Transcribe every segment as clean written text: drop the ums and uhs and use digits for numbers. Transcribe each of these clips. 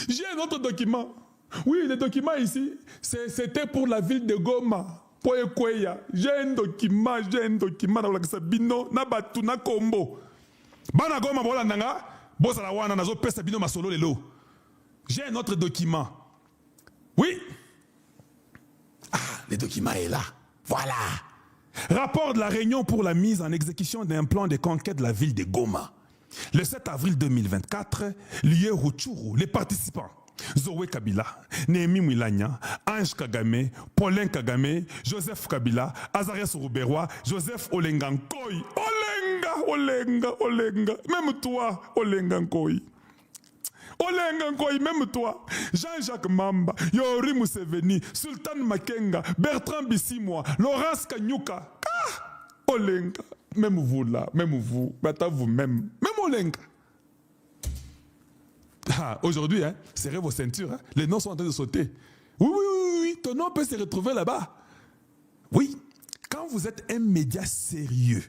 J'ai un autre document. Oui, le document ici, c'était pour la ville de Goma. Pour Ekweya. J'ai un document dans la Sabino, Nabatu, Nakombo. Bana Goma, Bolandanga, Bosalawana, Nazo, Pesabino, Masolo, Lelo. J'ai un autre document. Oui. Ah, le document est là. Voilà. Rapport de la réunion pour la mise en exécution d'un plan de conquête de la ville de Goma. Le 7 avril 2024, lieu Rutshuru, les participants. Zoé Kabila, Néhémie Mwilanya, Ange Kagame, Paulin Kagame, Joseph Kabila, Azarias Rouberois, Joseph Olenga Nkoy. Olenga. Même toi, Olenga Nkoy. Olenga Nkoy, même toi. Jean-Jacques Mamba, Yori Museveni, Sultan Makenga, Bertrand Bissimwa, Laurence Kanyuka. Ah, Olenga. Même vous là, même vous. Maintenant vous-même. Même Olenga. Ah, aujourd'hui, hein, serrez vos ceintures. Hein. Les noms sont en train de sauter. Oui. Ton nom peut se retrouver là-bas. Oui. Quand vous êtes un média sérieux,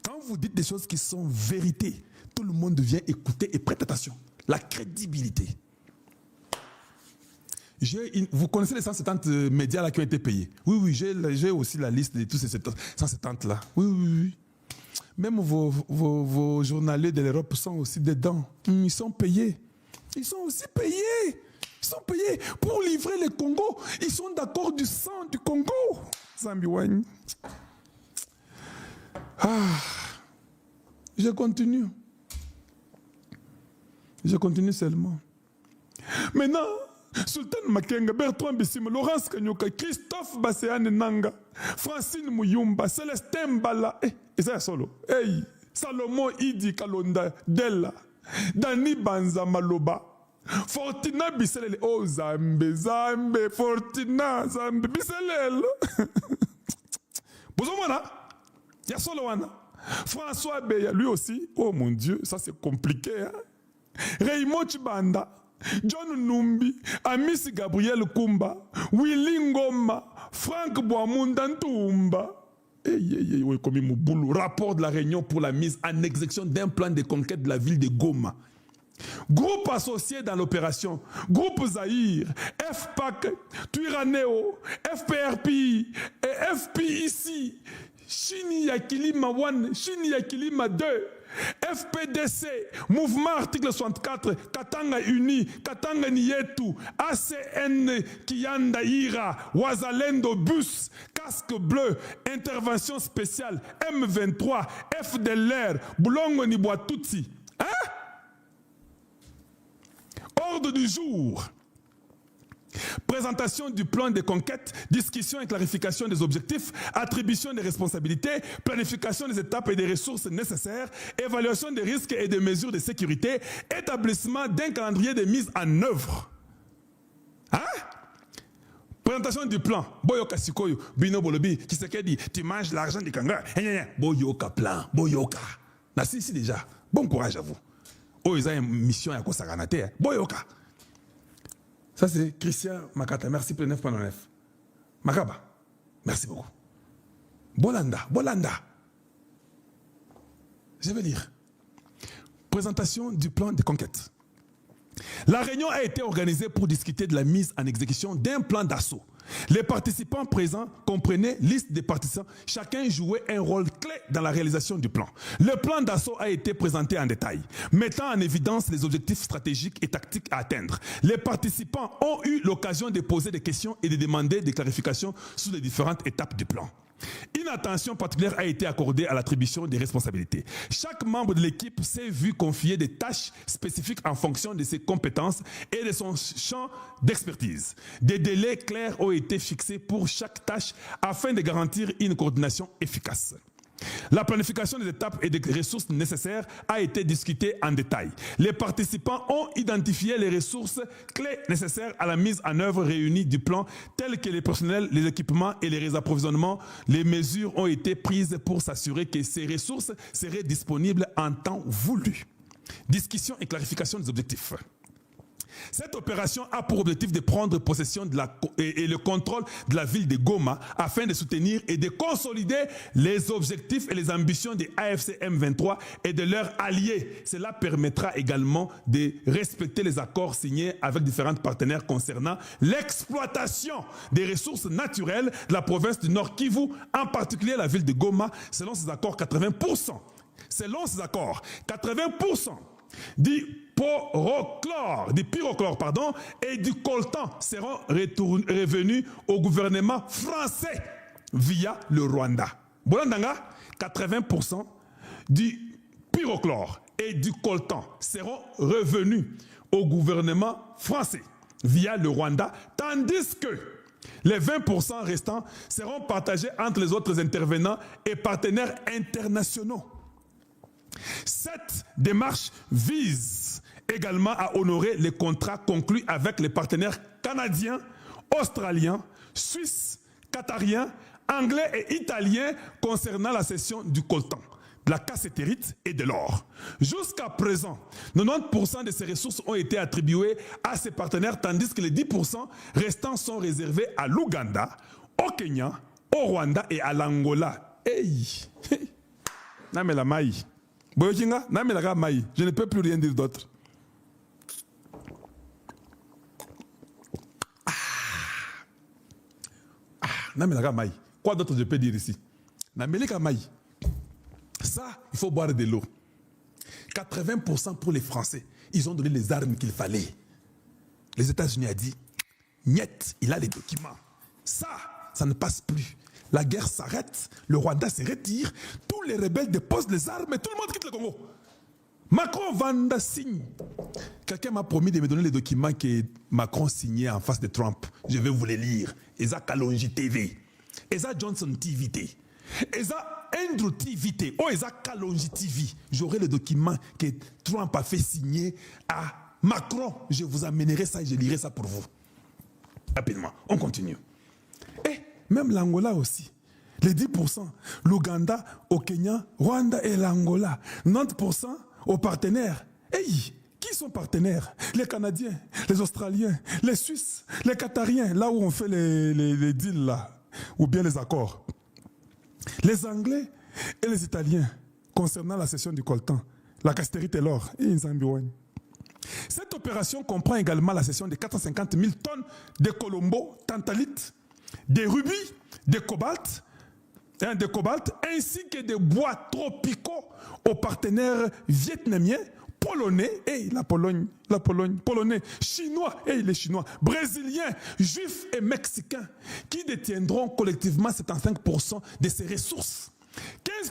quand vous dites des choses qui sont vérités, tout le monde vient écouter et prête attention. La crédibilité. Vous connaissez les 170 médias là qui ont été payés. Oui, j'ai aussi la liste de tous ces 170 là. Oui. Même vos journaliers de l'Europe sont aussi dedans. Ils sont payés. Ils sont aussi payés. Ils sont payés pour livrer le Congo. Ils sont d'accord du sang du Congo. Zambiwani. Ah. Je continue seulement. Maintenant, Sultan Makenga, Bertrand Bissimo, Laurence Kanyuka, Christophe Basséane Nanga, Francine Muyumba, Célestin Mbala, et ça solo. Hey, Salomon Idi Kalonda, Della, Dani Banza Maloba, Fortina Bisselele, oh Zambe, Fortina, Zambe, Bisselele. Bozomana, Yasolowana, François Beya, lui aussi, oh mon Dieu, ça c'est compliqué. Hein? Raymond Chibanda, John Numbi, Amis Gabriel Kumba, Willy Ngoma, Franck Boamundantumba. Rapport de la réunion pour la mise en exécution d'un plan de conquête de la ville de Goma. Groupe associé dans l'opération, Groupe Zahir, FPAC, Tuiraneo, FPRPI et FPIC, Chini Yakilima 1, Chini Yakilima 2, FPDC, Mouvement Article 64, Katanga Uni, Katanga Nietu, ACN Kianda Ira, Wazalendo Bus, Casque Bleu, Intervention Spéciale, M23, FDLR, Boulongo Nibouatutsi. Hein? Ordre du jour. Présentation du plan de conquête, discussion et clarification des objectifs, attribution des responsabilités, planification des étapes et des ressources nécessaires, évaluation des risques et des mesures de sécurité, établissement d'un calendrier de mise en œuvre. Hein? Présentation du plan. Boyoka Sikoyo, Bino Bolobi, Tshisekedi, tu manges l'argent du Kanga. Boyoka plan, Boyoka. Nassi ici déjà. Bon courage à vous. Oh, ils ont une mission à Kosaganate. Boyoka. Ça, c'est Christian Makata. Merci pour le 9.9. Makaba. Merci beaucoup. Bolanda. Je vais lire. Présentation du plan de conquête. La réunion a été organisée pour discuter de la mise en exécution d'un plan d'assaut. Les participants présents comprenaient liste des partisans. Chacun jouait un rôle clé dans la réalisation du plan. Le plan d'assaut a été présenté en détail, mettant en évidence les objectifs stratégiques et tactiques à atteindre. Les participants ont eu l'occasion de poser des questions et de demander des clarifications sur les différentes étapes du plan. Une attention particulière a été accordée à l'attribution des responsabilités. Chaque membre de l'équipe s'est vu confier des tâches spécifiques en fonction de ses compétences et de son champ d'expertise. Des délais clairs ont été fixés pour chaque tâche afin de garantir une coordination efficace. La planification des étapes et des ressources nécessaires a été discutée en détail. Les participants ont identifié les ressources clés nécessaires à la mise en œuvre réunie du plan, telles que les personnels, les équipements et les réapprovisionnements. Les mesures ont été prises pour s'assurer que ces ressources seraient disponibles en temps voulu. Discussion et clarification des objectifs. Cette opération a pour objectif de prendre possession et le contrôle de la ville de Goma afin de soutenir et de consolider les objectifs et les ambitions des AFC M23 et de leurs alliés. Cela permettra également de respecter les accords signés avec différents partenaires concernant l'exploitation des ressources naturelles de la province du Nord Kivu, en particulier la ville de Goma, selon ces accords 80%. Selon ces accords, 80% du pyrochlore et du coltan seront revenus au gouvernement français via le Rwanda. Bolandanga, 80% du pyrochlore et du coltan seront revenus au gouvernement français via le Rwanda, tandis que les 20% restants seront partagés entre les autres intervenants et partenaires internationaux. Cette démarche vise également à honorer les contrats conclus avec les partenaires canadiens, australiens, suisses, qatariens, anglais et italiens concernant la cession du coltan, de la cassiterite et de l'or. Jusqu'à présent, 90% de ces ressources ont été attribuées à ces partenaires, tandis que les 10% restants sont réservés à l'Ouganda, au Kenya, au Rwanda et à l'Angola. Hey! Namela Maï. Boyokinga, Namela Maï. Je ne peux plus rien dire d'autre. Namela Maï. Quoi d'autre je peux dire ici? Namela Maï. Ça, il faut boire de l'eau. 80% pour les Français. Ils ont donné les armes qu'il fallait. Les États-Unis ont dit, niet, il a les documents. Ça ne passe plus. La guerre s'arrête, le Rwanda se retire, tous les rebelles déposent les armes et tout le monde quitte le Congo. Macron Vanda signe. Quelqu'un m'a promis de me donner les documents que Macron signait en face de Trump. Je vais vous les lire. Eza Kalonji TV. Eza Johnson TV. Eza Andrew TV. Oh, Eza Kalonji TV. J'aurai le document que Trump a fait signer à Macron. Je vous amènerai ça et je lirai ça pour vous. Rapidement, on continue. Et même l'Angola aussi. Les 10%, l'Ouganda, au Kenya, Rwanda et l'Angola. 90% aux partenaires. Hey, qui sont partenaires? Les Canadiens, les Australiens, les Suisses, les Qatariens, là où on fait les deals là, ou bien les accords. Les Anglais et les Italiens, concernant la cession du coltan, la cassiterite et l'or. Cette opération comprend également la cession de 450 000 tonnes de colombo, tantalite, des rubis, des cobalt, ainsi que des bois tropicaux aux partenaires vietnamiens, polonais, polonais, chinois, les chinois, brésiliens, juifs et mexicains, qui détiendront collectivement 75% de ces ressources.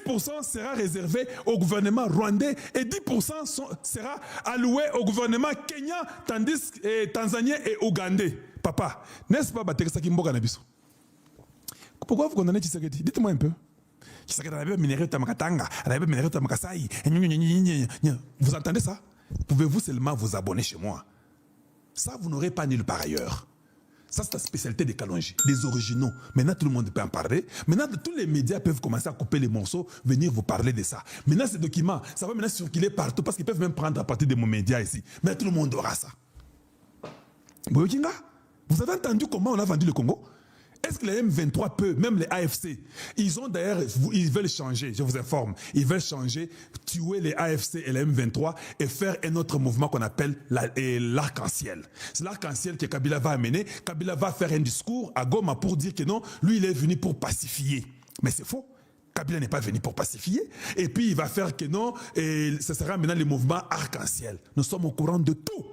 15% sera réservé au gouvernement rwandais et 10% sera alloué au gouvernement kenyan, tanzanien et ougandais. Papa, n'est-ce pas Batekisa Kimboga Nabiso? Pourquoi vous condamnez Tshisekedi? Dites-moi un peu. Vous entendez ça? Pouvez-vous seulement vous abonner chez moi? Ça, vous n'aurez pas nulle part ailleurs. Ça, c'est la spécialité des Kalonji, des originaux. Maintenant, tout le monde peut en parler. Maintenant, tous les médias peuvent commencer à couper les morceaux, venir vous parler de ça. Maintenant, ces documents, ça va maintenant circuler partout parce qu'ils peuvent même prendre à partir de mon média ici. Mais tout le monde aura ça. Boyokinga, vous avez entendu comment on a vendu le Congo? Est-ce que les M23 peuvent, même les AFC, ils ont d'ailleurs, ils veulent changer, je vous informe, ils veulent changer, tuer les AFC et les M23 et faire un autre mouvement qu'on appelle l'arc-en-ciel. C'est l'arc-en-ciel que Kabila va amener. Kabila va faire un discours à Goma pour dire que non, lui il est venu pour pacifier. Mais c'est faux. Kabila n'est pas venu pour pacifier. Et puis il va faire que non, et ce sera maintenant le mouvement arc-en-ciel. Nous sommes au courant de tout.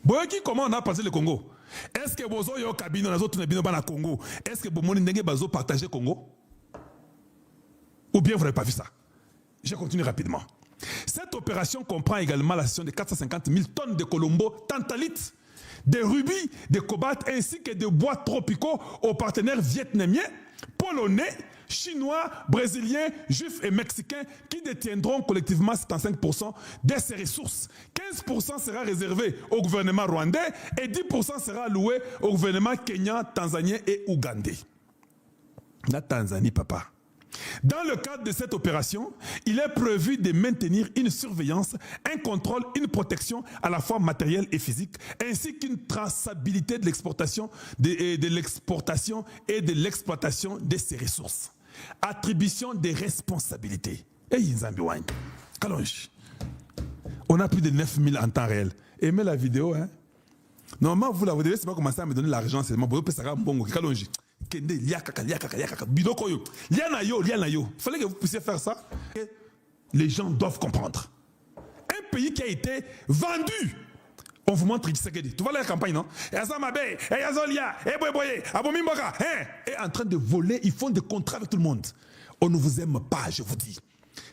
Boyoki, comment on a passé le Congo? Est-ce que vous avez cabine dans les autres Congo? Est-ce que vous avez partagé le Congo? Ou bien vous n'avez pas vu ça? Je continue rapidement. Cette opération comprend également la cession de 450 000 tonnes de colombo, tantalite, des rubis, des cobalt ainsi que des bois tropicaux aux partenaires vietnamiens, polonais, chinois, brésiliens, juifs et mexicains qui détiendront collectivement 75% de ces ressources. 15% sera réservé au gouvernement rwandais et 10% sera alloué au gouvernement kenyan, tanzanien et ougandais. La Tanzanie, papa. Dans le cadre de cette opération, il est prévu de maintenir une surveillance, un contrôle, une protection à la fois matérielle et physique, ainsi qu'une traçabilité de l'exportation et de l'exploitation de ces ressources. Attribution des responsabilités. On a plus de 9000 en temps réel. Aimez la vidéo, hein? Normalement, vous devez pas commencer à me donner l'argent seulement. Il fallait que vous puissiez faire ça. Les gens doivent comprendre. Un pays qui a été vendu. On vous montre Tshisekedi. Tu vois la campagne, non? Et est en train de voler, ils font des contrats avec tout le monde. On ne vous aime pas, je vous dis.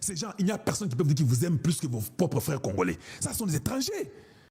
Ces gens, il n'y a personne qui peut vous dire qu'ils vous aiment plus que vos propres frères congolais. Ça sont des étrangers.